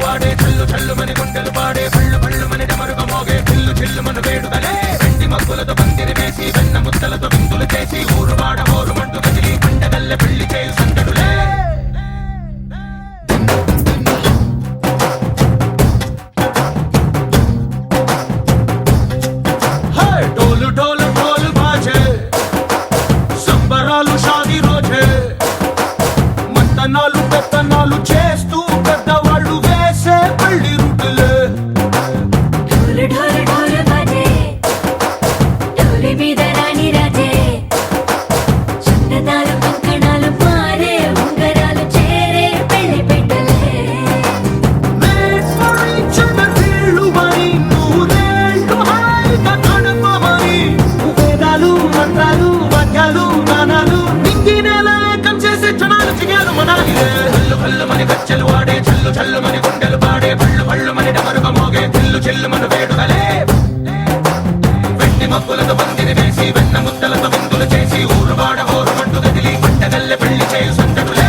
వాడే చల్లు చల్లు మని గుండెలు పాడే పళ్ళు పళ్ళు మని డమరుగ మోగే చిల్లు చిల్లు మన వేడుదలే వెండి మబ్బులతో పందిరి వేసి వెన్న ముద్దలతో విందులు చేసి ఊరు వాడ హోరు మంటు కదిలి పండగల్లె పెళ్లి చేయు సందడులే ढोल ढोल ढोल बाजे సంబరాలు షాదీ రోజే మంతనాలు పెత్తనాలు చేస్తూ పెద్దవాళ్ళు వేసే పెళ్లి రుటులే ढोल ढोल ढोल बाजे ढोली మీద రాణి రాజే చందనాలు కంకణాలు మారే ఉంగరాలు చేరే పెళ్లి పెట్టలే మేళ్ళు మరి నూరేళ్ళు హాయిగా గడపమని వేదాలు మంత్రాలు వాక్యాలు గానాలు నింగి నేల ఏకం చేసే క్షణాలు చిగాలు మనాలి హల్లు హల్లు మని గచ్చెలు వాడే చల్లు చల్లు మని గుండెలు పాడే పళ్ళు పళ్ళు మని డమరుగ మోగే చిల్లు చిల్లు మన వేడుదలే వెండి మబ్బులతో పందిరి వేసి వెన్న ముద్దలతో విందులు చేసి ఊరు వాడ హోరు మంటు కదిలి పంటగల్లె పెళ్లి చేయు సందడులే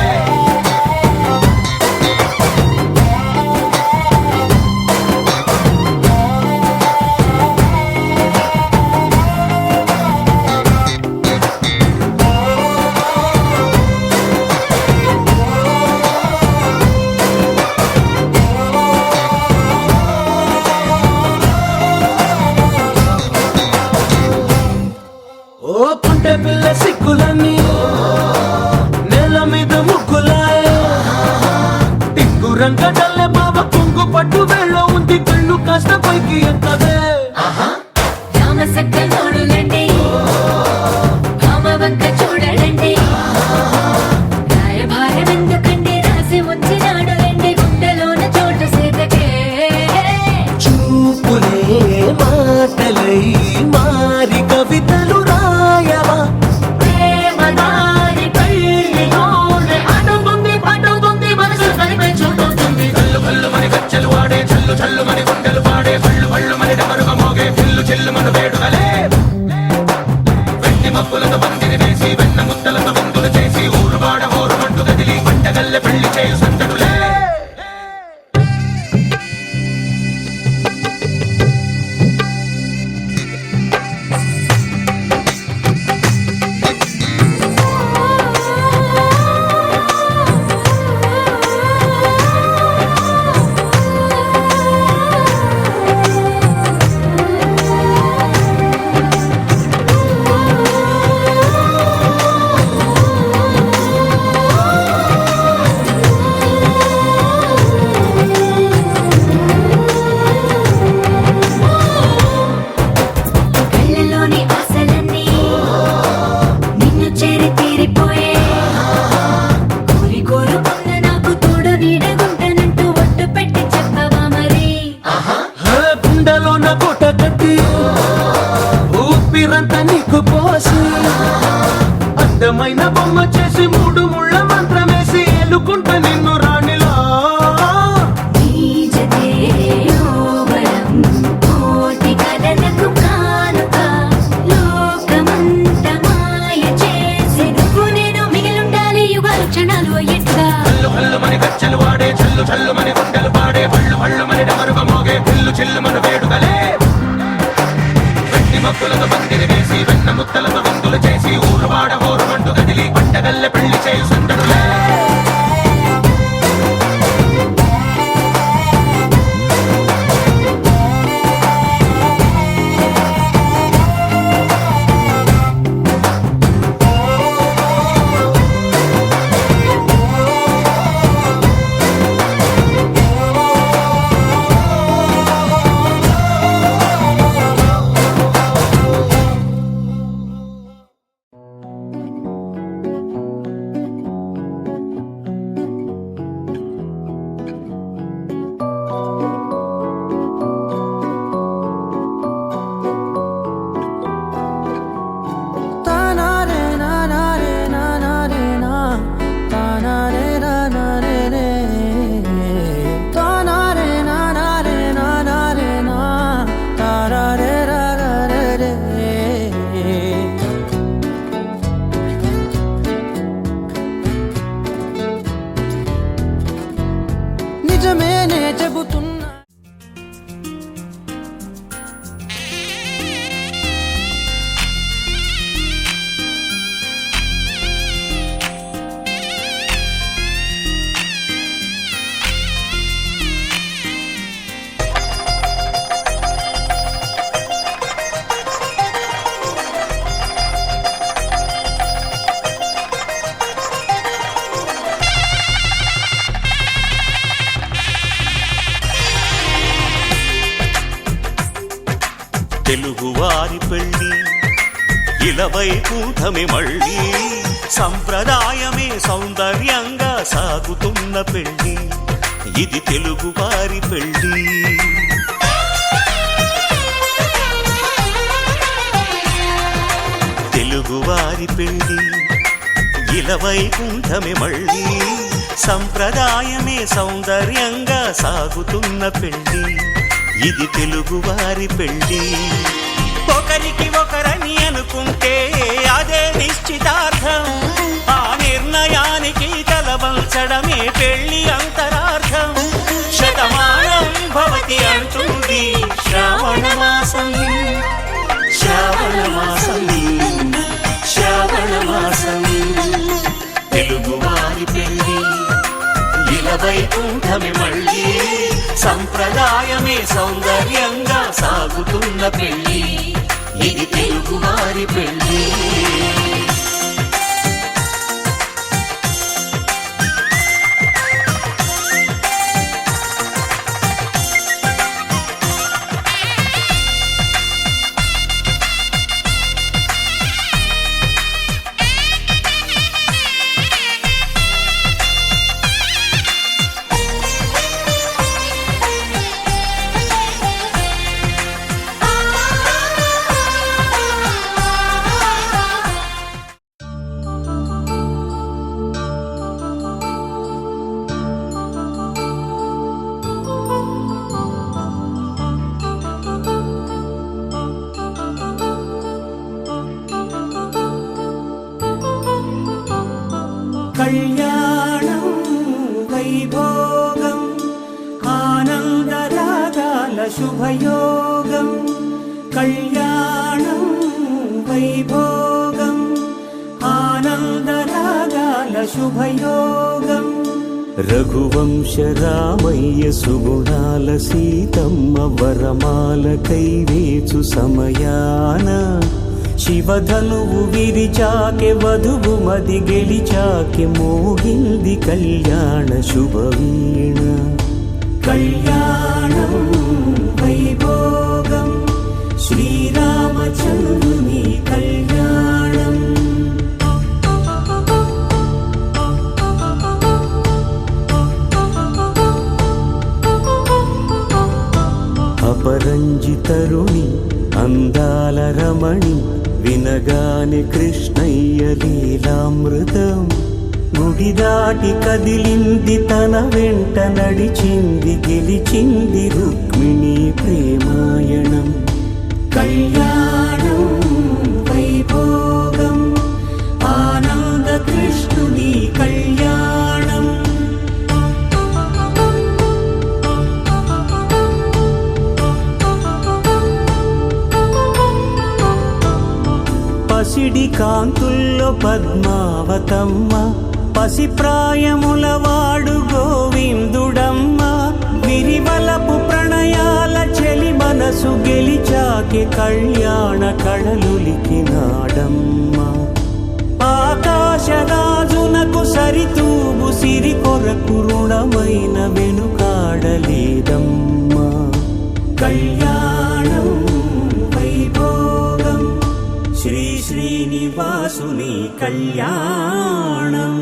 ఓ పుంటె పిల్ల సిక్కులన్నీ నేల మీద ముగ్గులాయ టింగు రంగ డల్లె బాబ కుంగు పట్టు వేళ్ళ ఉంది కళ్ళు కాస్త పైకి ఎత్తదే రామసక్క నోడులండి రామవంక చూడలండి రాయభారం ఎందుకండి రాసి ఉంచినాడు రండి గుండెలోన చోటు సేతకే చూపులే మాటలై మారి కవితలు రాయవా ప్రేమదారి పెళ్లిలోనే అడుగుంది పడుగుంది మనసు కలిపే చూడుతుంది కల్లు కల్లు మని గచ్చెలు వాడే చల్లు చల్లు మని గుండెలు పాడే పళ్ళు పళ్ళు మని డమరుగ మోగే చిల్లు చిల్లు మన వేడుదలే వెండి మబ్బులతో పందిరి వేసి వెన్న ముద్దలతో విందులు చేసి ఊరు వాడ హోరు మంటు కదిలి పంటగల్లె పెళ్లి చేయు సందడులే కళ్ళలోని ఆశలన్నీ నిన్ను చేరి తీరిపోయే కోరి కోరుకున్న నాకు తోడు నీడగుంటానంటూ ఒట్టు పెట్టి చెప్పవా మరి గుండెలోన కోట కట్టి ఊపిరంతా నీకు పోసి అందమైన బొమ్మ చేసి మూడు ముళ్ళ మంత్రమేసి ఎలుకుంటా నిన్ను రాణిలా నీజతే యోవరం కోటి కలలకు కానుక లోకమంత మాయ చేసి నువ్వు నేను మిగిలుండాలి యుగాలు క్షణాలు ఎట్లా హల్లు హల్లు మని గచ్చెలు వాడే చల్లు చల్లు మని గుండెలు పాడే పళ్ళు పళ్ళు మని డమరుగ మోగే చిల్లు చిల్లు మన వేడుదలే వెండి మబ్బులతో పందిరి వేసి వెన్న ముద్దలతో విందులు చేసి ఊరు వాడ హోరు మంటు కదిలి పంటగల్లె పెళ్లి చేయు సందడులే నిజమేనే చెబుతున్నా. తెలుగువారి పెళ్ళి ఇలవై కూటమి మళ్ళీ సంప్రదాయమే సౌందర్యంగా సాగుతున్న పెళ్ళి ఇది తెలుగువారి పెళ్ళి. తెలుగువారి పెళ్ళి ఇలవై కూటమి మళ్ళీ సంప్రదాయమే సౌందర్యంగా సాగుతున్న పెళ్ళి ఇది తెలుగువారి పెళ్ళి. ఒకరికి ఒకరని అనుకుంటే అదే నిశ్చితార్థం, ఆ నిర్ణయానికి తలవంచడమే పెళ్ళి అంతరార్థం. శతమానం భవతి అంటుంది శ్రావణ మాసం, శ్రావణ మాసం, శ్రావణ మాసం. తెలుగువారి పెళ్ళి ఇలవై కూటమి మళ్ళీ సంప్రదాయమే సౌందర్యంగా సాగుతున్న పెళ్ళి ఇది తెలుగువారి పెళ్ళి. కళ్యాణం వైభోగం ఆనందరాగాల శుభయోగం. కళ్యాణం వైభోగం ఆనందరాగాల శుభయోగం. రఘువంశ రామయ్య సుగుణాల సీతమ్మ వరమాల కైవేచు సమయాన శివధనువు విరిచాకె వధువు మది గెలిచాకె మోగింది కళ్యాణ శుభవీణ. కళ్యాణం వైభోగం శ్రీరామచంద్రుని కళ్యాణం. అపరంజి తరుణి అందాల రమణి వినగాని కృష్ణయ్య లీలామృతం. గుడి దాటి కదిలింది తన వెంట నడిచింది గెలిచింది రుక్మిణి ప్రేమాయణం. కళ్యాణం వైభోగం ఆనంద కృష్ణుని కళ్యాణం. పసిడి కాంతుల్లో పద్మావతమ్మ పసిప్రాయముల వాడు గోవిందుడమ్మ. విరివలపు ప్రణయాల చెలి మనసు గెలిచాకె కళ్యాణ కళలులికినాడమ్మ. ఆకాశరాజునకు సరితూబు సిరి కొరకు రుణమైన వెనుకాడలేదమ్మ. కళ్యాణం వైభోగం శ్రీ శ్రీనివాసుని కళ్యాణం.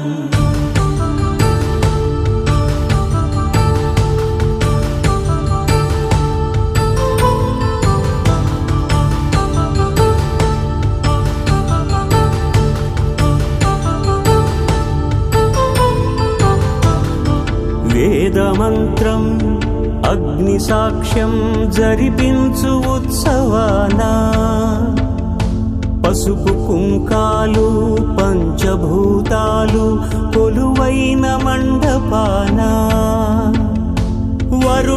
వేదమంత్రం అగ్ని సాక్ష్యం జరిపించు ఉత్సవానా. పసుపు కుంకాలు పంచభూతాలు కొలువైన మండపాన. వరు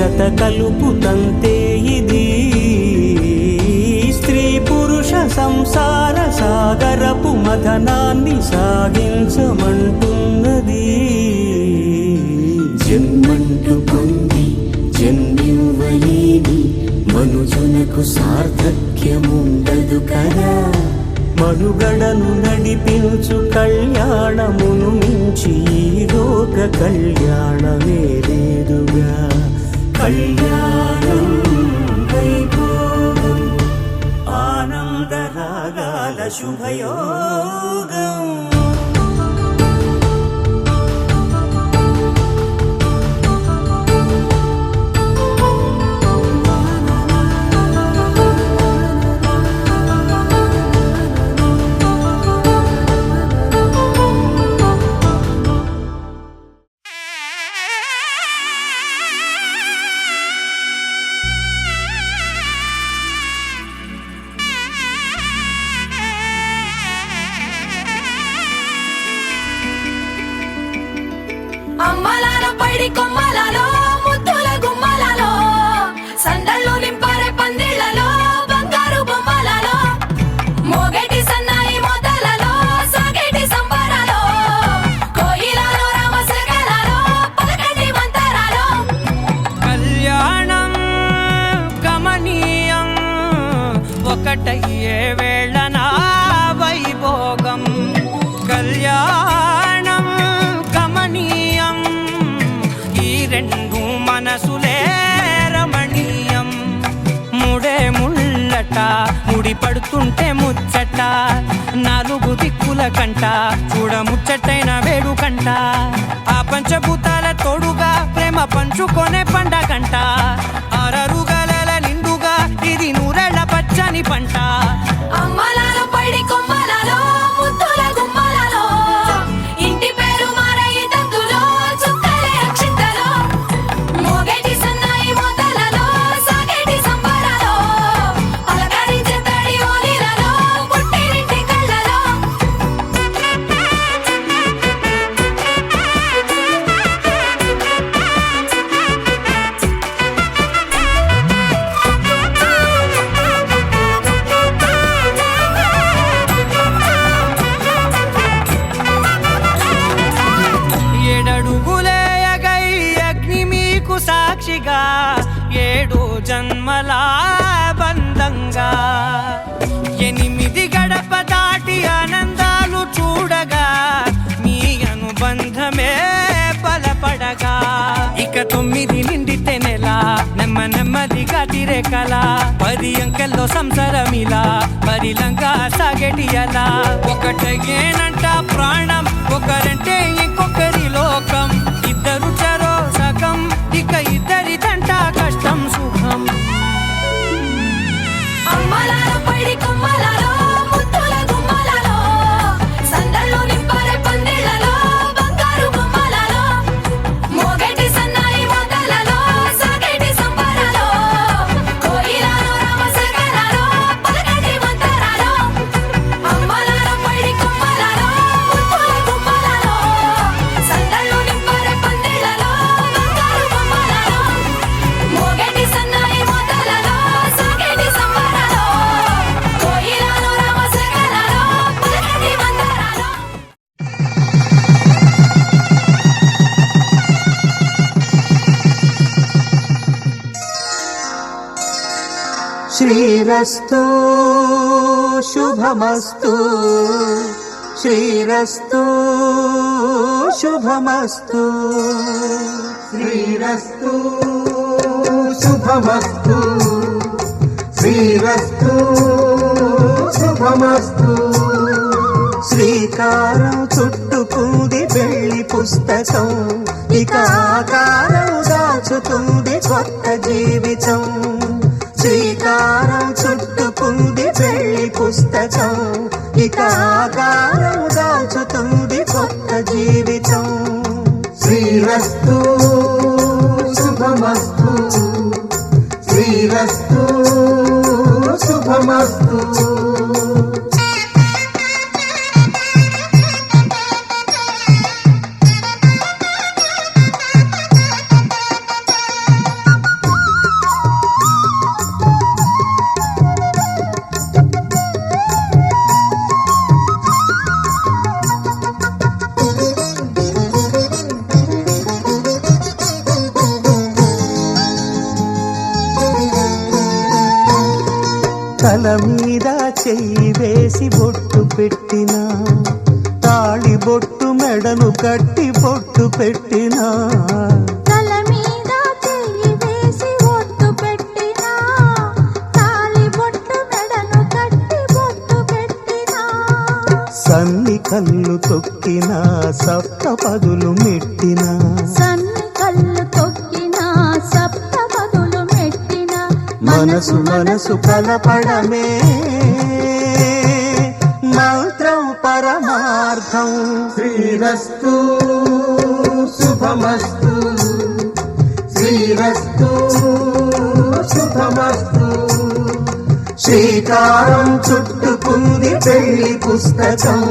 జత కలుపుతంతే ఇది స్త్రీ పురుష సంసార సాగరపు మథనాన్ని సాగించమంటున్నది. జన్మంటూ పొంది జన్మివ్వలేని మనుజునకు సార్థక్యముండదు కదా. మనుగడను నడిపించు కళ్యాణమును మించి ఈ లోక కళ్యాణమే లేదుగా. కళ్యాణం వైభోగం ఆనందరాగాల శుభయోగం. అమ్మలాల పైడి కొమ్మలలో ముద్దుల గుమ్మలలో సందళ్ళు నింపారే పందిళ్లలో బంగారు బొమ్మలలో మోగేటి సన్నాయి మొదలలో సాగేటి సంబరాలో కోయిలలో రామశకలలో పలకండి మంతరాలో. కళ్యాణం గమనీయం ఒకటయ్యే వేళ నా వైభోగం. కళ్యాణం గమనీయం ఈ రెండు మనసులే రమణీయం. ముడే ముళ్ళట ముడి పడుతుంటే ముచ్చట నాలుగు దిక్కుల కంట చూడ ముచ్చటైన వేడుకంట. ఆ పంచభూతాల తోడుగా ప్రేమ పంచుకొనే పండగంట. ఆరరుగల నిండుగా ఇది నూరెళ్ళ పచ్చని పంట. అమ్మలాల పైడి కొమ్మలలో ముద్దుల గుమ్మలలో ఇంటి పేరు మారయి తందులో చుక్కలే అక్షింతలో మోగేటి సన్నాయి మొదలలో సాగేటి సంబరాలో పలకరించే తడి ఓలిలలో పుట్టినింటి కళ్ళలో. ఏడడుగులేయగై అగ్ని మీకు సాక్షిగా ఏడు జన్మల బంధంగా 8 గడప దాటి ఆనందాలు చూడగా మీ అనుబంధమే బలపడగా. ఇక 9 నిండితే నెల నెమ్మదిగా తిరే కల 10 అంకెల్లో సంసారమిలా పరిలంగా సాగేటి అలా. ఒకటేనంట ప్రాణం ఒకరంటే ఇంకొకరి లోకం. ఇద్దరు చరో సగం ఇక ఇద్దరిదంట కష్టం సుఖం. అమ్మలాల పైడి కొమ్మలలో ముద్దుల గుమ్మలలో సందళ్ళు నింపారే పందిళ్లలో బంగారు బొమ్మలలో మోగేటి సన్నాయి మొదలలో సాగేటి సంబరాలో కోయిలలో రామశకలలో పలకండి మంతరాలో. అమ్మలాల పైడి కొమ్మలలో ముద్దుల గుమ్మలలో సందళ్ళు నింపారే పందిళ్లలో బంగారు బొమ్మలలో మోగేటి సన్నాయి మొదలలో సాగేటి సంబరాలో కోయిలలో రామశకలలో పలకండి మంతరాలో. శ్రీరస్తు శుభమస్తు శ్రీరస్తు శుభమస్తు శ్రీరస్తు శుభమస్తు శ్రీరస్తు శుభమస్తు. శ్రీకారం చుట్టుకుంది పెళ్లి పుస్తకం ఇక ఆకారం దాచుతుంది కొత్త జీవితం. శ్రీకారం చుట్టుకుంది పెళ్లి పుస్తకం ఇక ఆకారం దాచుతుంది కొత్త జీవితం. శ్రీరస్తు శుభమస్తు శ్రీరస్తు శుభమస్తు. తల మీద చెయ్యి వేసి బొట్టు పెట్టినా, తాళి బొట్టు మెడను కట్టి బొట్టు పెట్టినా, తల మీద చెయ్యి వేసి బొట్టు పెట్టినా, తాళి బొట్టు మెడను కట్టి బొట్టు పెట్టినా, సన్ని కళ్ళు తొక్కినా సప్త పదులు మెట్టినా, సన్ని కళ్ళు తొక్కినా సప్త పదులు మెట్టినా, మనసు మనసు కలపడమే మంత్రం పరమార్థం. శ్రీరస్తు శుభమస్తు, శ్రీరస్తు శుభమస్తు. శ్రీకారం చుట్టుకుంది పెళ్లి పుస్తకం,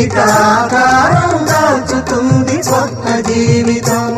ఇక ఆకారం దాచుతుంది కొత్త జీవితం.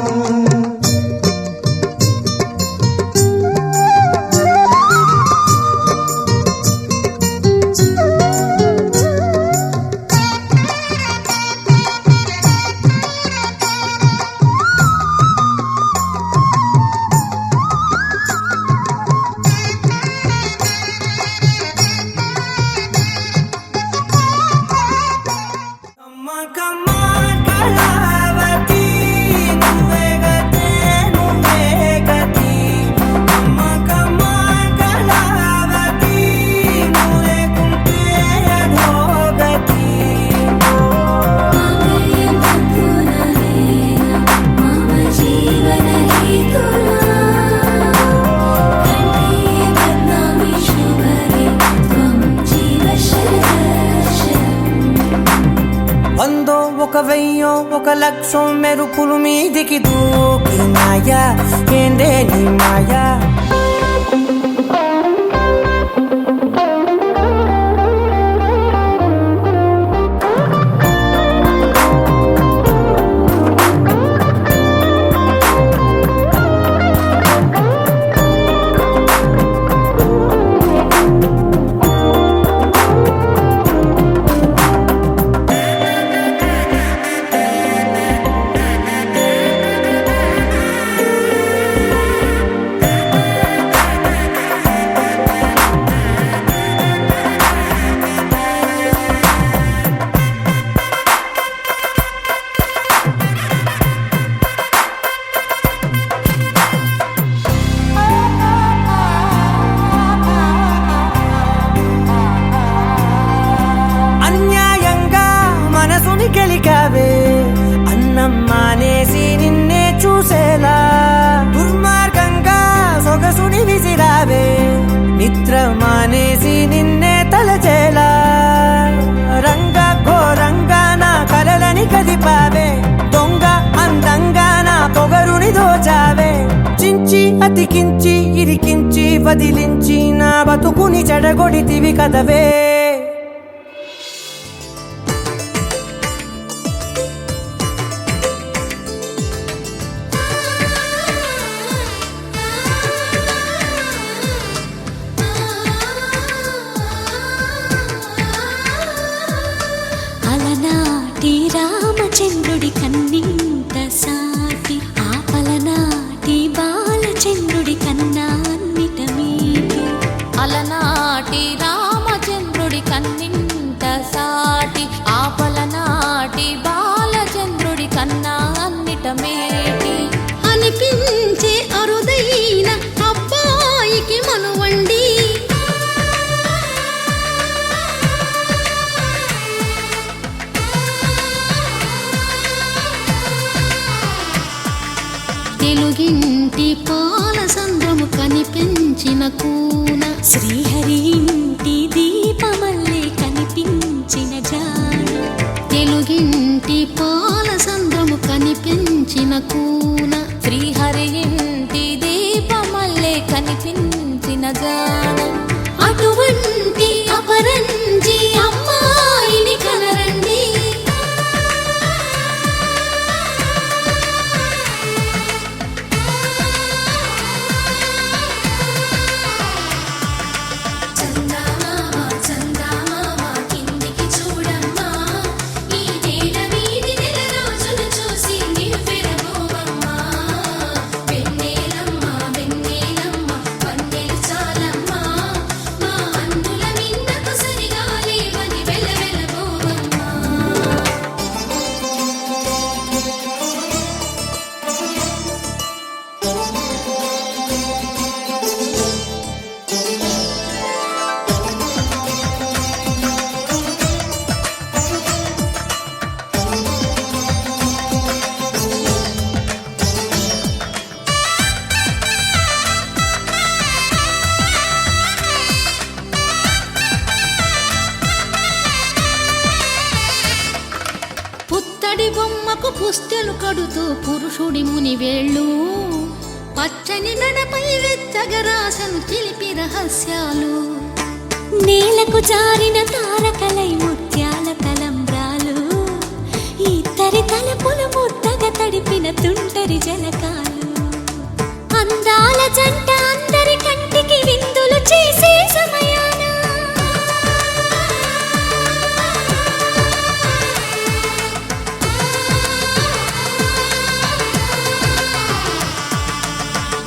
ఒక వెయ్యో ఒక లక్షం మెరుపులు మీదికి దూకినాయా, ఏందే నీ మాయా. గెలికావే అన్నం మానేసి నిన్నే చూసేలా, దుర్మార్గంగా సొగసుని విసిరావే నిద్ర మానేసి నిన్నే తలచేలా, రంగ ఘోరంగా నా కలలని కదిపావే, దొంగ అందంగా నా పొగరుని దోచావే, చించి అతికించి ఇరికించి వదిలించి నా బతుకుని చెడగొడితివి కదవే. అలనాటి రామచంద్రుడి కన్నింత సాటి, ఆపలనాటి బాలచంద్రుడి కన్నా అన్నిట మీటి. అలనాటి రామచంద్రుడి కన్నింత సాటి, ఆపలనాటి బాలచంద్రుడి కన్నా అన్నిట మేటి. అనిపించే అరుదైన అబ్బాయికి మనువండి, తెలుగింటి పాల సంద్రము కనిపించిన కూన, శ్రీహరి ఇంటి దీపమల్లే కనిపించిన జాన, తెలుగింటి పాల సంద్రము కనిపించిన కూన, శ్రీహరి ఇంటి దీపమల్లే కనిపించిన జాన. అటువంటి అపరంజి అమ్మాయిని కనరండి, వెన్నెలమ్మ వెన్నెలమ్మ వన్నెలు చాలమ్మ. కొమ్మకు పుస్తెలు కడుతూ పురుషుడి ముని వేళ్ళు పచ్చని మెడపై వెచ్చగరాసను చిలిపి రహస్యాలు నేలకు జారిన తారకలై ముత్యాల తలంబ్రాలు ఇద్దరి తలపులు ముద్దగా తడిపిన తుంటరి జలకాలు అందాల జంట అందరి కంటికి విందులు చేసే సమయాన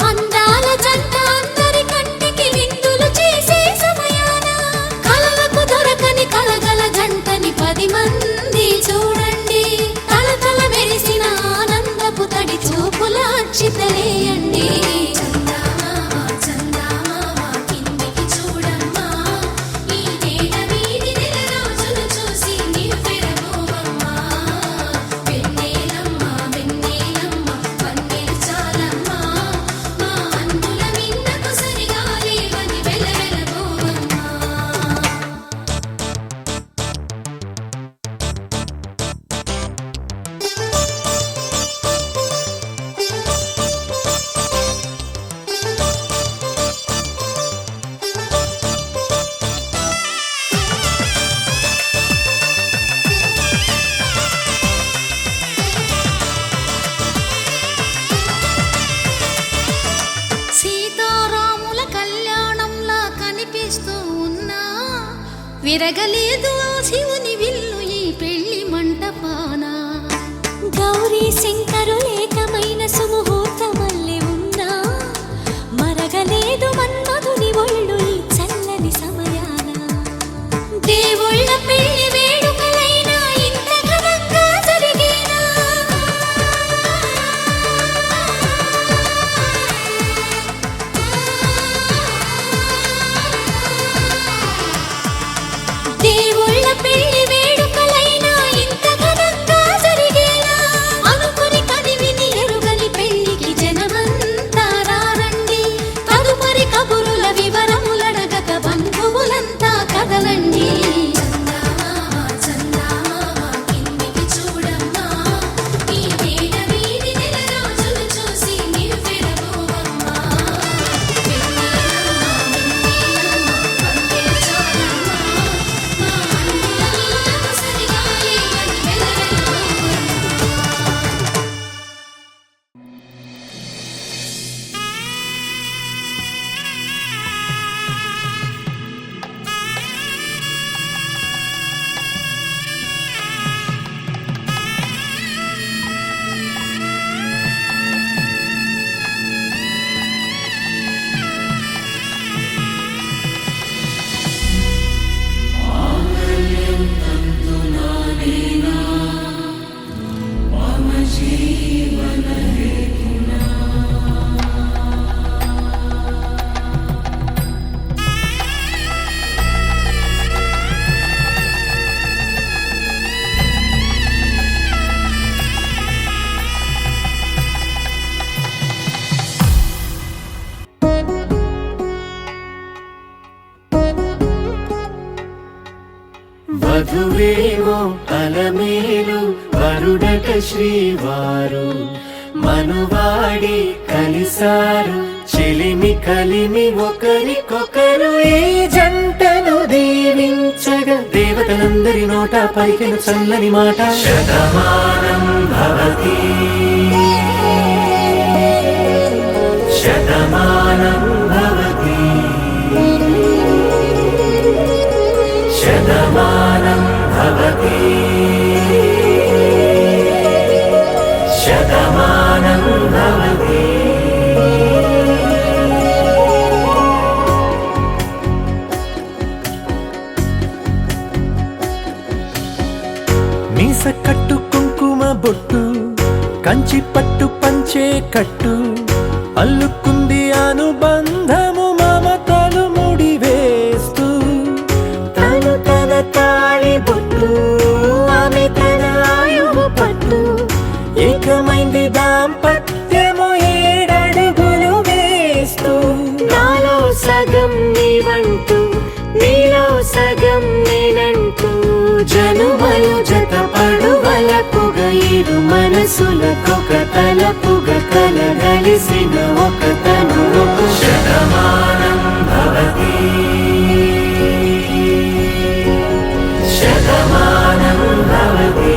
అందాల జంట అందరి కంటికి విందులు చేసే సమయాన కలలకు దొరకని కలగల జంటని 10 మంది చూడండి తలతల మెరిసిన ఆనందపు తడి చూపుల అచ్చితలేయండి సీతారాముల కళ్యాణంలా కనిపిస్తూ ఉన్నా విరగలేదు ఆ శివుని విల్లు ఈ పెళ్లి మంటపాన గౌరీ శంకరులేకమైన సుముహూర్తమల్లె ఉన్నా మరగలేదు మన్మధుని ఒళ్ళు ఈ చల్లని సమయాన దేవుళ్ళ పెళ్లి వేడుకలైనా ఇంత ఘనంగా జరిగేనా దేవుళ్ళ పెళ్లి వేడుకలైనా ఇంత ఘనంగా జరిగేలా అనుకుని కదివిని ఎరుగని పెళ్లికి జనమంతా రారండి తదుపరి కబురుల వివరములడగక బంధువులంతా కదలండి వధువేమో అలమేలు వరుడట శ్రీవారు మనువాడి కలిసారు చెలిమి కలిమి ఒకరికొకరు ఈ జంటను దీవించగా దేవతలందరి నోట పలికిన చల్లని మాట శతమానం భవతి శతమానం భవతి శతమానం భవతి శతమానం భవతి మీస కట్టు కుంకుమ బొట్టు కంచి పట్టు పంచే కట్టు అల్లుకుంది అనుబంధము మమతలు ముడివేస్తూ తను తన తాళి బొట్టు ఆమె తన ఆయువు పట్టు ఏకమైంది దాంపత్యము 7 అడుగులు వేస్తూ నాలో సగం నీవంటూ నీలో సగం నేనంటూ జనుమలు జత పడువలకుగా ఇరుమ మనసులకొక తలపుగా కలగలిసిన ఒక తను శతమానం భవతి శతమానం భవతి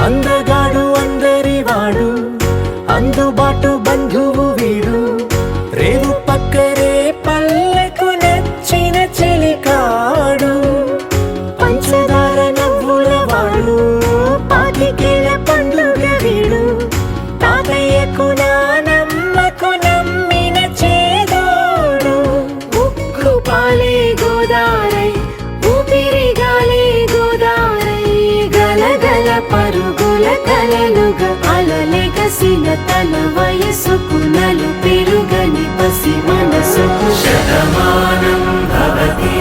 అందగాడు అందరివాడు అందుబాటు బంధువు వీడు రేవు పక్కరే పల్లెకు నచ్చిన చెలికాడు పంచదార నవ్వుల వాడు పాతికేల పండుగ వీడు తాతయ్యకు నానమ్మకు నమ్మిన చేదోడు ఉక్కు పాలే గోదారై ఊపిరిగాలే గోదారై గలగల పరుగుల కలలుగా అలలెగసిన తన వయసుకు నలు పెరుగని పసి మనసుకు శతమానం భవతి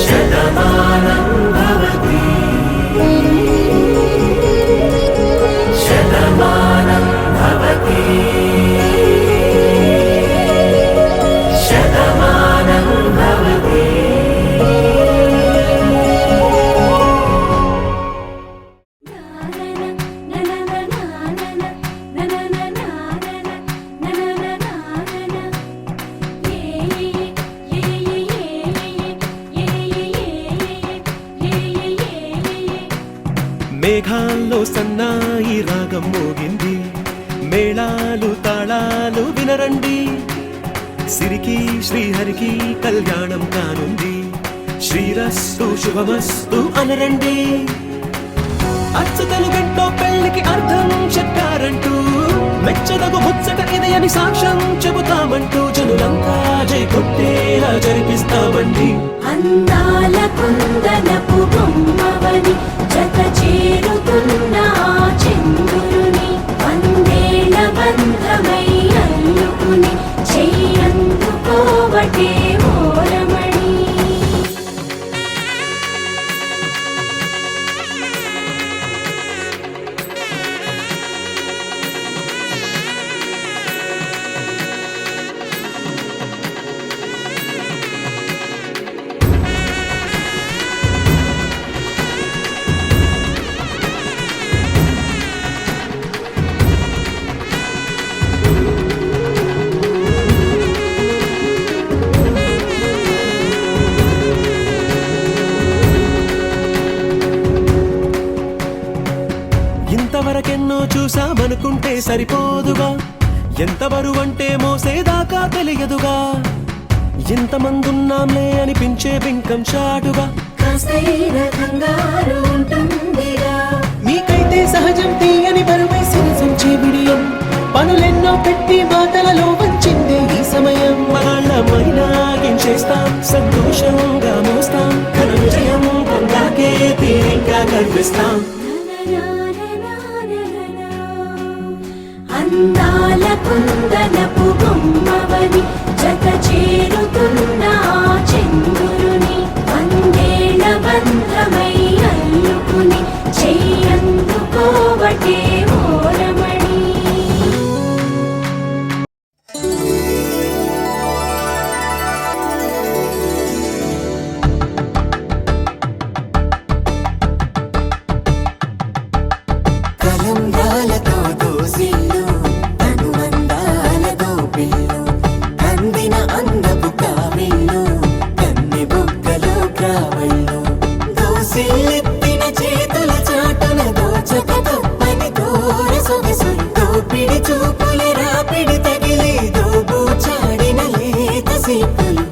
శతమానం భవతి శతమానం భవతి శతమానం భవతి మేఘాల్లో సన్నాయి రాగం మోగింది మేళాలు తాళాలు వినరండి సిరికి శ్రీహరికి కళ్యాణం కానుంది శ్రీరస్తు శుభమస్తు అనరండి అచ్చతలు గంటో పెళ్లికి అర్థం చెప్పారంటూ మెచ్చదగు ముచ్చట ఇది అని సాక్ష్యం చెబుతామంటూ జనులంతా జై కొట్టేలా జరిపిస్తామండి అందాల కుందనపు బొమ్మవని జత చేరుతున్న ఆ చంద్రుని వందేల బంధమై అల్లుకుని చెయ్యందుకోవటే ఓరమణి ఇంతవరకెన్నో చూసామనుకుంటే సరిపోదుగా ఎంత బరువంటే మోసేదాకా తెలియదుగా ఇంతమందున్నాంలే అనిపించే బింకం చాటుగా కాస్తైన కంగారు ఉంటుందిగా మీకైతే సహజం తీయని బరువై సిరసించే బిడియం పనులెన్నో పెట్టి మాటలలో వంచిందే ఈ సమయం మగాళ్ళమైనా చేస్తాం సంతోషంగా మోస్తాం ఘన విజయం పొందాకే తీరిగ్గా కనిపిస్తాం అందాల కుందనపు బొమ్మవని జత చేరుతున్న ఆ చంద్రుని వందేళ్ల బంధమై అల్లుకుని చెయ్యందుకోవటే ఓరమణి కలంబ్రాలతో దోసిల్లు తనువందాలతో పిల్లు కందిన అందపు కావిల్లు కన్నె బుగ్గలు గ్రావళ్ళు దోసిల్లెత్తిన చేతుల చాటున దోచక తప్పని దూర సొగసులు దోపిడి చూపుల రాపిడి తగిలి దోబు చాడిన లేత సీపులు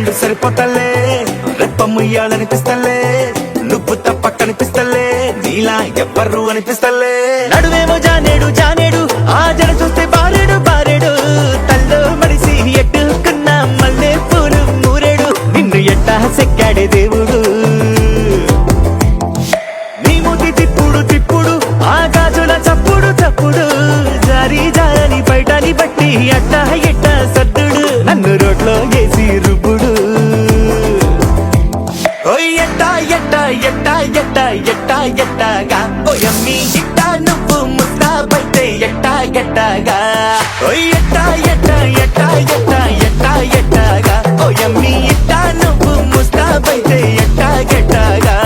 కళ్ళు సరిపోతలే రెప్ప ముయ్యాలనిపిస్తలే నువ్వు తప్ప కనిపిస్తలే నీలా ఎవ్వరు అనిపిస్తలే నడువేమో జానేడు జానేడు ఆ జడ చూస్తే బారేడు బారేడు తల్లో మడిసి ఎట్టుకున్న మల్లె పూలు మూరేడు నిన్ను ఎట్టా సెక్కాడే దేవుడు నీ మూతి తిప్పుడు తిప్పుడు ఆ గాజుల చప్పుడు చప్పుడు జారి జారని బయటని బట్టి అట్టా ఎట్ట సద్దుడు నన్ను రోడ్లో వేసి రుబ్బుడు ఓయ్ ఎట్టా ఎట్టా ఎట్టా ఎట్టా ఎట్టా ఎట్టాగా ఓయమ్మి ఇట్టా నువ్వు ముస్తాబైతే ఎట్టా ఎట్టాగా ఓయ్ ఎట్టా ఎట్టా ఎట్టా ఎట్టా ఎట్టా ఎట్టాగా ఓయమ్మి ఇట్టా నువ్వు ముస్తాబైతే ఎట్టా ఎట్టాగా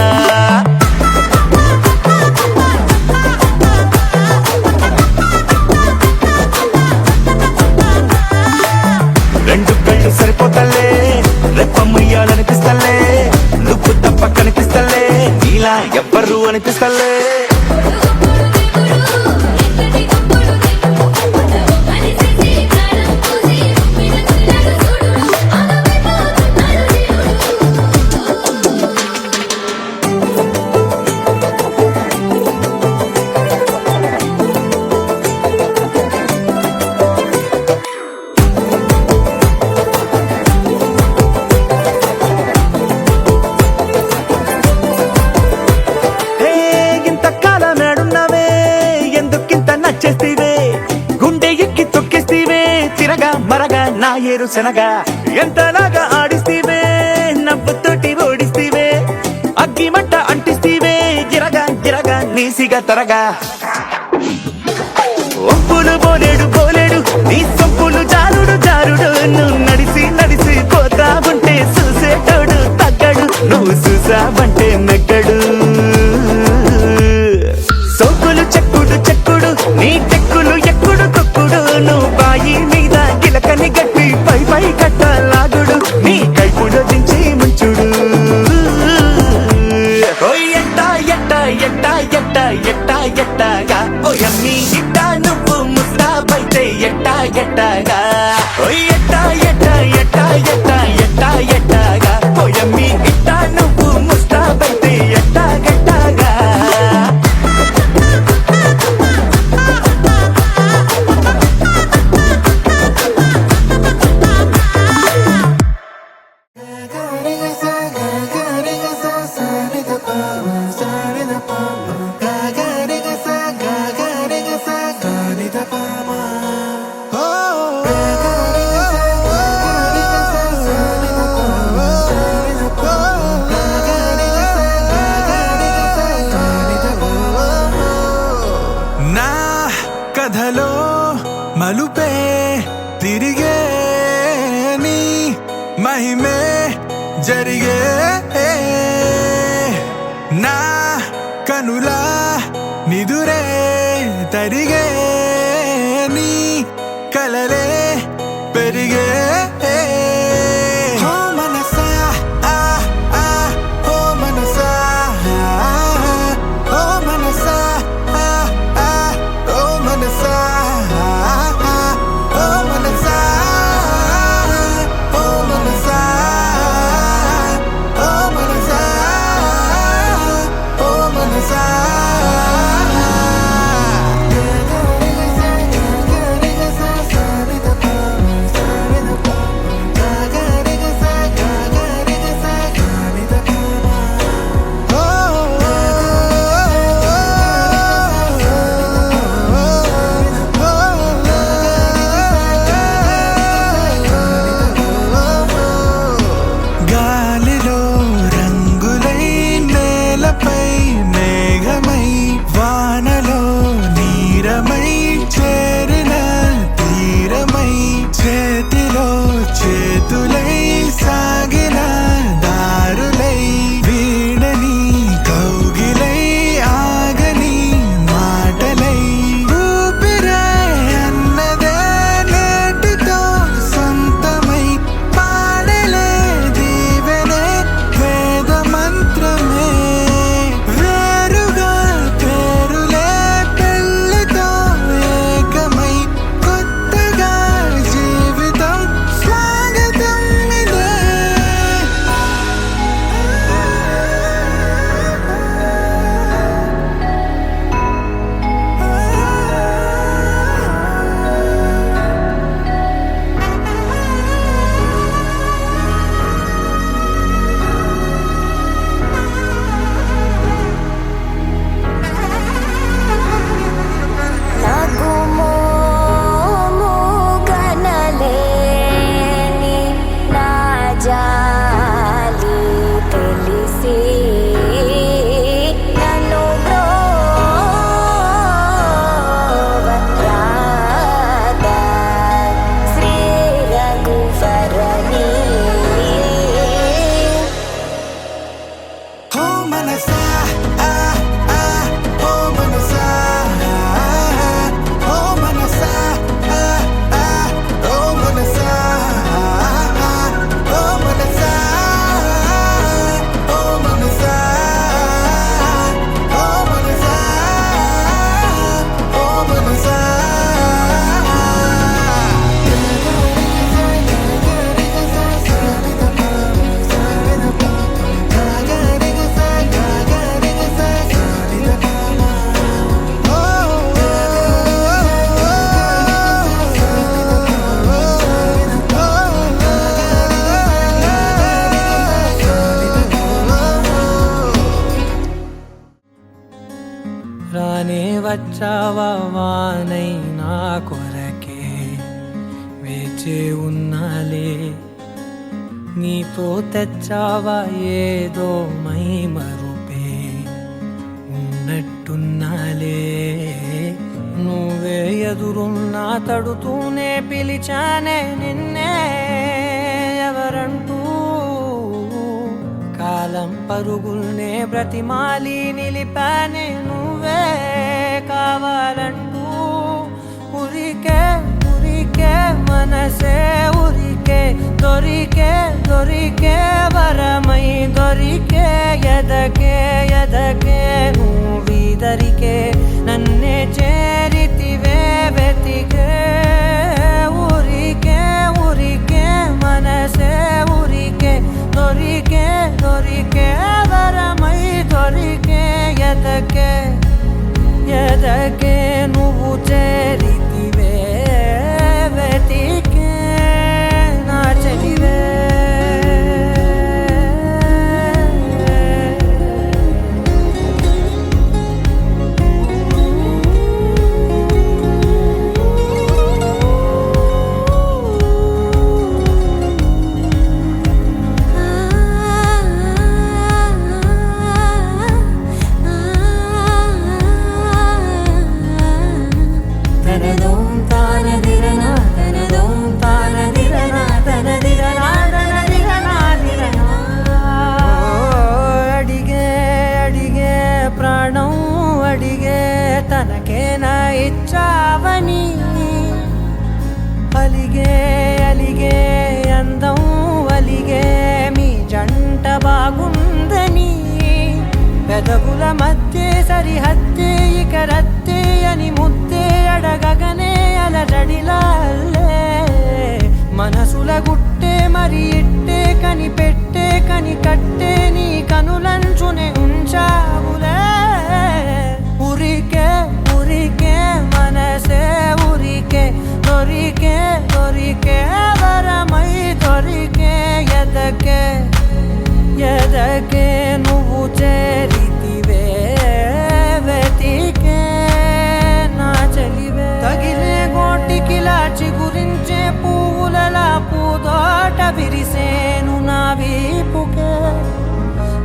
రెండు కళ్ళు సరిపోతలే రెప్ప ముయ్యాలనిపిస్తలే నువ్వు తప్ప కనిపిస్తలే నీలా ఎవ్వరు అనిపిస్తలే నచ్చేస్తీవే గుండె ఎక్కి తొక్కేస్తీవే తిరగా మరగా నా ఏరు శనగా ఎంతలాగా ఆడిస్తీవే నవ్వుతోటి ఓడిస్తీవే అగ్గి మంట అంటిస్తీవే గిరగా గిరగా నీసిగా తరగా ఒప్పులు బోలేడు బోలేడు నీ సొప్పులు జారుడు జారుడు నువ్వు నడిసి నడిసి పోతా ఉంటే చూసేటోడు తగ్గడు నువ్వు చూసావంటే మెగ్గడు సోకులు చెక్కుడు చెక్కుడు నీ చెక్కులు ఎక్కుడు తొక్కుడు నువ్వు బాయి మీద గిలకని గట్టి పై పై కట్ట లాగుడు నీ కైపుడు దించి ముంచుడు ఓయ్ ఎట్టా ఎట్టా ఎట్టా ఎట్టా ఎట్టా ఎట్టాగా ఓయమ్మి ఇట్టా నువ్వు ముస్తాబైతే ఎట్టా ఎట్టాగా ఓయ్ ఎట్టా ఎట్టా ఎట్టా ఎట్టా ఎట్టా ఎట్టాగా ఓయమ్మి ఇట్టా నువ్వు ముస్తాబైతే ఎట్టా ఎట్టాగా నా కథలో మలుపే తిరిగే నీ మహిమే జరిగే నా కనులా నిదురే తరిగే నీ కలలే పెరిగే ఓ మనసా ఆ ఆ ఓ మనసా ఓ మనసా ఆ ఆ ఓ మనసా ఓ మనసా ఓ మనసా ఓ మనసా ఓ మనసా వచ్చావా వానై నా కొరకే వేచి ఉన్నాలే నీతో తెచ్చావా ఏదో మై మరుపే ఉన్నట్టున్నాలే నువ్వే ఎదురున్నా తడుతూనే పిలిచానే నిన్నే ఎవరంటూ కాలం పరుగుల్నే బ్రతిమాలి నిలిపానే నువ్వే కావాలంటూ ఉరికే ఉరికే మనసే ఉరికే దొరికే దొరికే వరమై దొరికే ఎదకే ఎదకే నువ్విదరికే నన్నే చేరితివే వెతికే ఊరికే ఊరికే మనసే ఊరికే దొరికే దొరికే వరమై దొరికే ఎదకే ఎదకే నువ్వు చేరితివే వెతికే నా చెలివే అడిగే అడిగే ప్రాణం అడిగే తనకేనా ఇచ్చావని అలిగే అలిగే అందం అలిగే మీ జంట బాగుందని పెదవుల మధ్య సరిహద్దే ఇక రద్దే అని ముద్దే అడగగనే అలజడిలాల్లే మనసుల గుట్టే మరి ఇట్టే కనిపెట్టే కని కట్టే నీ కనులంచునే ఉంచావులే ఉరికే ఉరికే మనసే ఉరికే దొరికే దొరికే వరమై దొరికే ఎదకే ఎదకే నువ్వు చేరితివే వెతికే నా చెలివే తగిలే గోటికిలా చిగురించే పువ్వులలా పూదోట విరిసేను నా వీపుకే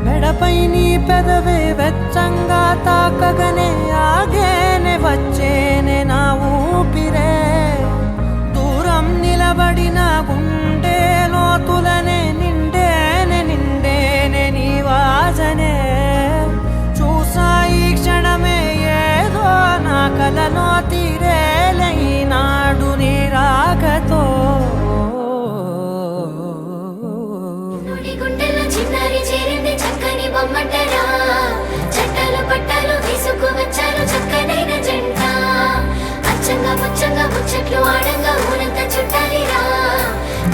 మెడపై నీ పెదవే వెచ్చంగా తాకగనే ఆగేనే వచ్చేనే నా ఊపిరే దూరం నిలబడిన గుండె లోతులనే నిండేనే నిండేనే నీ వాసనే చూసా ఈ క్షణమే ఏదో నా కలలో తీరేలే ఈనాడు నీ రాకతో నుడి గుండెల్లో చిన్నారి చేరింది చక్కని బొమ్మటరా చట్టాలు పట్టాలు తీసుకు వచ్చారు చక్కనైన జంట అచ్చంగా ముచ్చంగా ముచ్చట్లు ఆడంగా ఊరంతా చుట్టాలిరా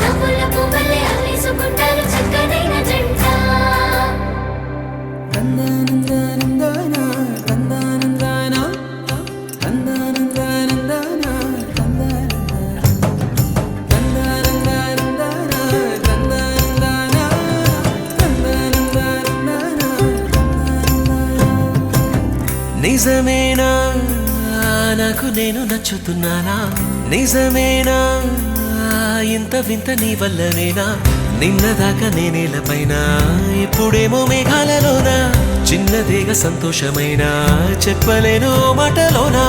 నవ్వుల పువ్వులే అల్లేసుకుంటారు చక్కనైన జంట నిజమేనా నాకు నేను నచ్చుతున్నానా నిజమేనా ఇంత వింత నీ వల్లనేనా నిన్నదాకా నేనేలపైన ఇప్పుడేమో మేఘాలలోనా చిన్నదేగా సంతోషమైనా చెప్పలేను మాటలోనా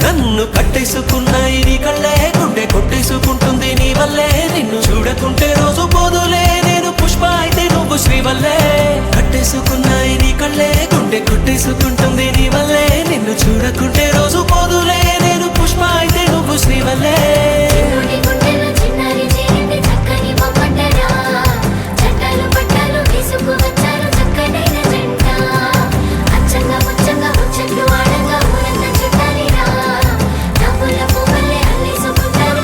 నన్ను కట్టేసుకున్నాయి నీ కళ్ళే గుండె కొట్టేసుకుంటుంది నీ వల్లే నిన్ను చూడకుంటే రోజు పోదులే నేను పుష్ప అయితే నువ్వు శ్రీవల్లే కట్టేసుకున్నాయి నీ కళ్ళే గుండె కొట్టేసుకుంటుంది నీ వల్లే నిన్ను చూడకుంటే రోజు పోదులే నేను పుష్ప అయితే నువ్వు శ్రీవల్లే నుడి గుండెల్లో చిన్నారి చేరింది చక్కని బొమ్మటరా చట్టాలు పట్టాలు తీసుకు వచ్చారు చక్కనైన జంట అచ్చంగా ముచ్చంగా ముచ్చట్లు ఆడంగా ఊరంతా చుట్టాలిరా నవ్వుల పువ్వులే అల్లేసుకుంటారు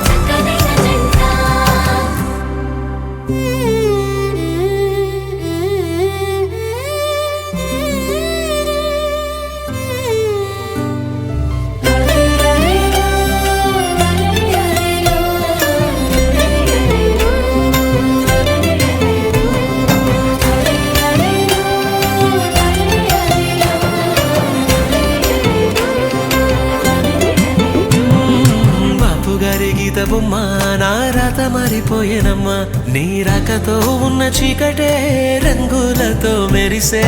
బొమ్మ నా రాత మారిపోయేనమ్మా నీ రాకతో ఉన్న చీకటే రంగులతో మెరిసే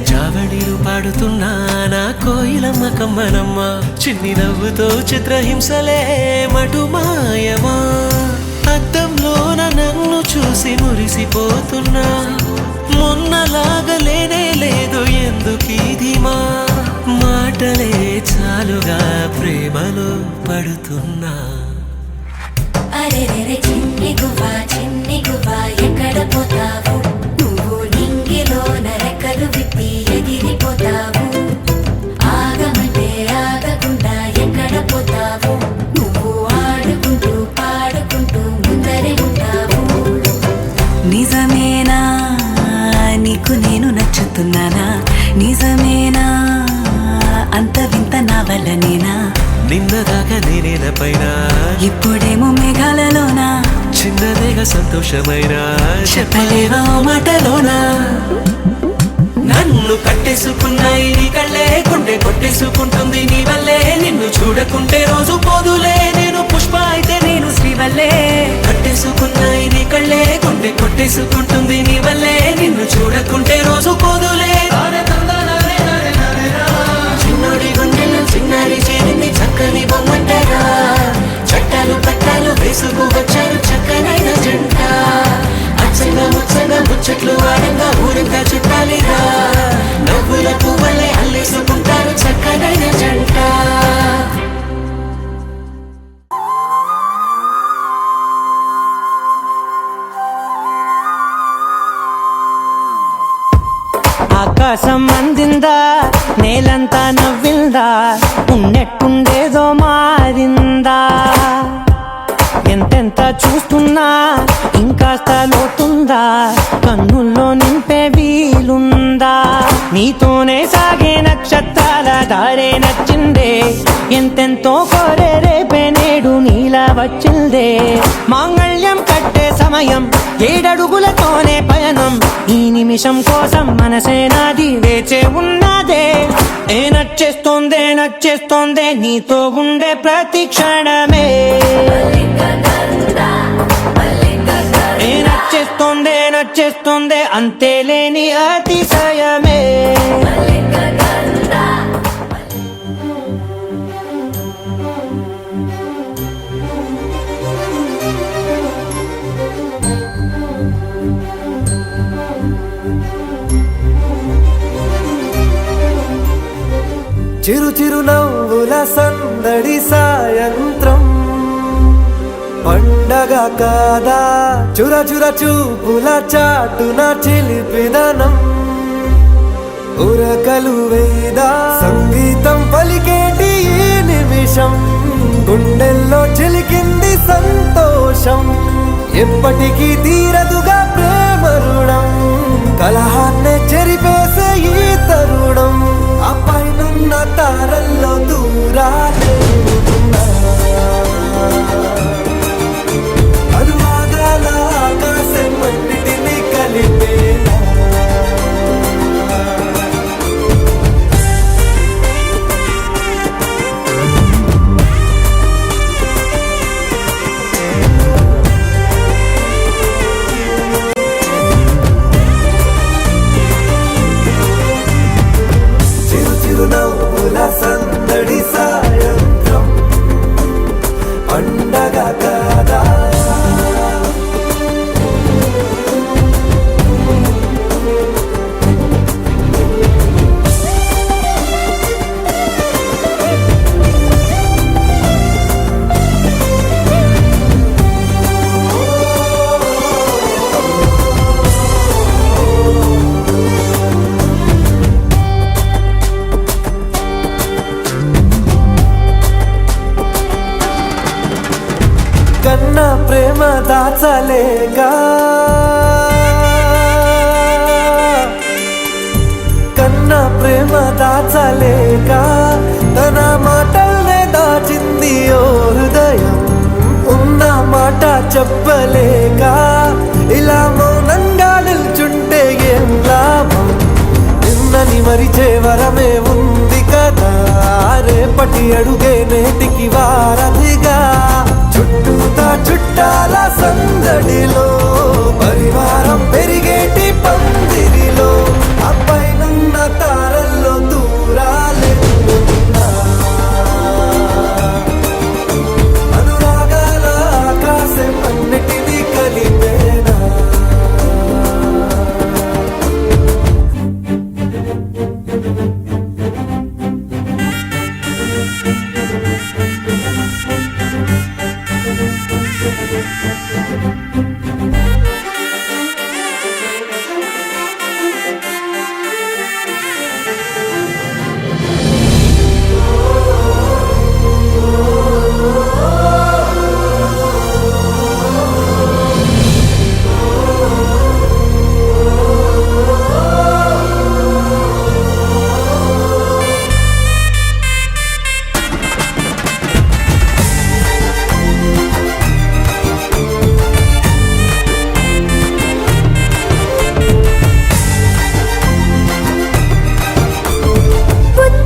జావళీలు పాడుతున్నా నా కోయిలమ్మ కమ్మనమ్మ చిన్ని నవ్వుతో చిత్రహింసలే మటుమాయమా అద్దంలోన నన్ను చూసి మురిసిపోతున్నా మొన్నలాగా లేనే లేదు ఎందుకీ ధీమా మాటలే చాలుగా ప్రేమలో పడుతున్నా అరెరెరె చిన్ని గువ్వా ఎక్కడ పోతావు నువ్వు నింగిలోన రెక్కలు విప్పి ఎగిరిపోతావు ఆగమంటే ఆగకుండా ఎక్కడ పోతావు నువ్వు ఆడుకుంటూ పాడుకుంటూ ముందరే ఉంటావు నిజమేనా నీకు నేను నచ్చుతున్నానా నిజమేనా అంత వింత నా వల్లనేనా నిన్నదాకా నేనేన పైన ఇప్పుడేమో మేఘాలలోనా చిన్నదేగా సంతోషమైన చెప్పలేవా మాటలోనా నన్ను కట్టేసుకున్నాయి నీ కళ్ళే గుండె కొట్టేసుకుంటుంది నీ వల్లే నిన్ను చూడకుంటే రోజు పోదులే నేను పుష్ప అయితే నేను శ్రీవల్లే కట్టేసుకున్నాయి నీ కళ్ళే గుండె కొట్టేసుకుంటుంది నీ వల్లే నిన్ను చూడకుంటే రోజు పోదులే చిన్నోడి గుండెలు చిన్నారి చేరింది చక్కని బొమ్మంటారా చట్టాలు పట్టాలు వేసుకు వచ్చారు చక్కనైన జంట అచ్చంగా ముచ్చంగా ముచ్చట్లు ఆడంగా ఊరంగా చుట్టాలిగా నవ్వుల పువ్వులే అల్లేసుకుంటారు చక్కనైన జంట ఆకాశం అందిందా నేలంతా నవ్విందా ఉన్నట్టుండేదో మారిందా ఎంతెంత చూస్తున్నా ఇంకాస్త లోతుందా కన్నుల్లో నింపే వీలుందా నీతోనే సాగే నక్షత్రాల దారే నచ్చిందే ఎంతెంతో కోరే రేపే నేడు నీలా వచ్చిందే మాంగళ్యం కట్టే సమయం 7 అడుగులతోనే పయనం ఈ నిమిషం కోసం మనసే నాది వేచే ఉన్నదే నచ్చేస్తోందే నీతో ఉండే ప్రతి క్షణమే నచ్చేస్తోందే అంతేలేని అతిశయమే చిరు చిరు నవ్వుల సందడి సాయంత్రం పండగ కాదా చుర చుర చూపుల చాటున చిలిపిదనం ఉరకలు వేదా సంగీతం పలికేటి ఈ నిమిషం గుండెల్లో చిలికింది సంతోషం ఎప్పటికీ తీరదుగా ప్రేమ రుణం కలహాన్నే చెరిపేసే ఈ తరుణం ఆ పైనున్న తారల్లో దూరాలే అనువాదాల ఆకాశం అన్నిటినీ కలిపేలా చిరునవ్వుల సందడి సాయంత్రం పండగ కాదా కన్న ప్రేమ దాచలేగా కన్న ప్రేమ దాచలేగా తన మాటల్నే దాచింది ఓ హృదయం ఉన్న మాట చెప్పలేక ఇలా మౌనంగా నిల్చుంటే ఏం లాభం నిన్నని మరిచే వరమే ఉంది కదా రేపటి అడుగే నేటికి వారధిగా చుట్టూ చుట్టాల సందడిలో పరివారం పెరిగేటి పందిరిలో అబ్బాయినున్న తారల్లో దూరాలెన్నున్నా అనురాగాల ఆకాశం అన్నిటినీ కలిపేనా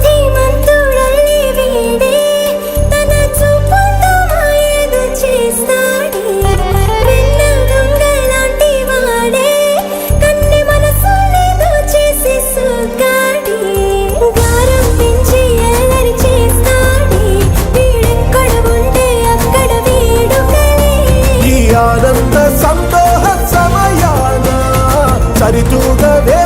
బుద్ధిమంతుడల్లి వీడే తన చూపుతో మాయేదో చేస్తాడే వెన్న దొంగలాంటి వాడే కన్ని మనసులేదో చేసి సోగాడే గారం పెంచి అల్లరి చేస్తాడే వీడెక్కడ ఉంటే అక్కడ వేడుకలే ఈ ఆనంద సంతోష సమయాన సరితూగవే